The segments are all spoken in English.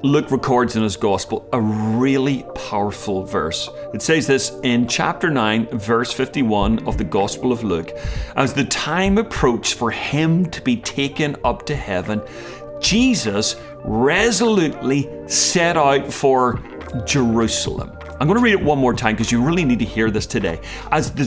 Luke records in his gospel a really powerful verse. It says this in chapter 9, verse 51 of the Gospel of Luke. As the time approached for him to be taken up to heaven, Jesus resolutely set out for Jerusalem. I'm going to read it one more time because you really need to hear this today. As the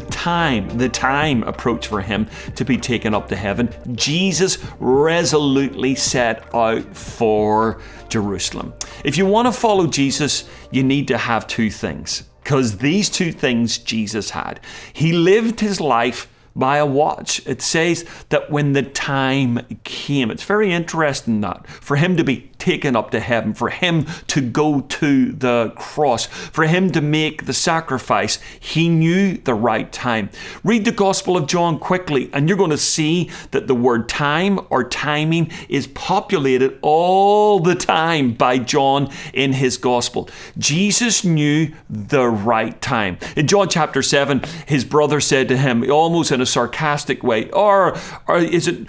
time approached for him to be taken up to heaven, Jesus resolutely set out for Jerusalem. If you want to follow Jesus, you need to have two things, because these two things Jesus had. He lived his life by a watch. It says that when the time came, it's very interesting that for him to be taken up to heaven, for him to go to the cross, for him to make the sacrifice, he knew the right time. Read the Gospel of John quickly and you're going to see that the word time or timing is populated all the time by John in his Gospel. Jesus knew the right time. In John chapter 7, his brother said to him, almost in a sarcastic way, or is it,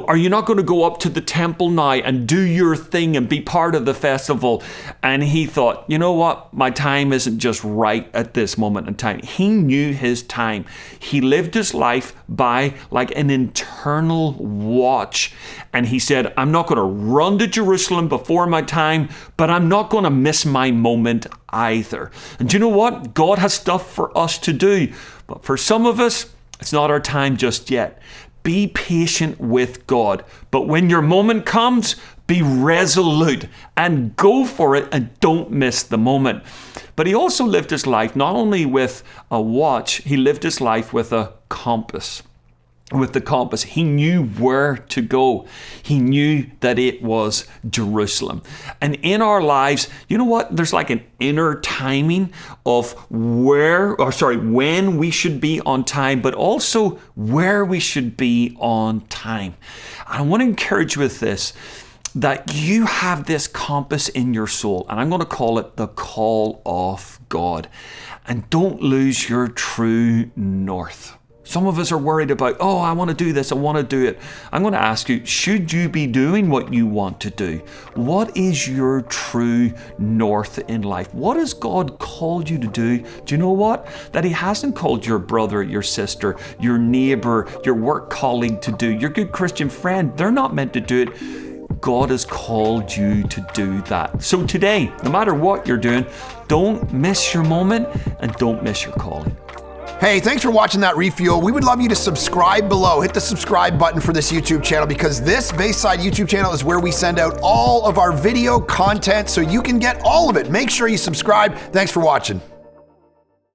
are you not going to go up to the temple now and do your thing and be part of the festival? And he thought, you know what? My time isn't just right at this moment in time. He knew his time. He lived his life by like an internal watch. And he said, I'm not going to run to Jerusalem before my time, but I'm not going to miss my moment either. And you know what? God has stuff for us to do. But for some of us, it's not our time just yet. Be patient with God. But when your moment comes, be resolute and go for it and don't miss the moment. But he also lived his life not only with a watch, he lived his life with a compass. With the compass, he knew where to go. He knew that it was Jerusalem. And in our lives, you know what? There's like an inner timing of when we should be on time, but also where we should be on time. I want to encourage you with this, that you have this compass in your soul, and I'm going to call it the call of God. And don't lose your true north. Some of us are worried about, I want to do this, I want to do it. I'm going to ask you, should you be doing what you want to do? What is your true north in life? What has God called you to do? Do you know what? That he hasn't called your brother, your sister, your neighbor, your work colleague to do, your good Christian friend. They're not meant to do it. God has called you to do that. So today, no matter what you're doing, don't miss your moment and don't miss your calling. Hey, thanks for watching that refuel. We would love you to subscribe below. Hit the subscribe button for this YouTube channel, because this Bayside YouTube channel is where we send out all of our video content so you can get all of it. Make sure you subscribe. Thanks for watching.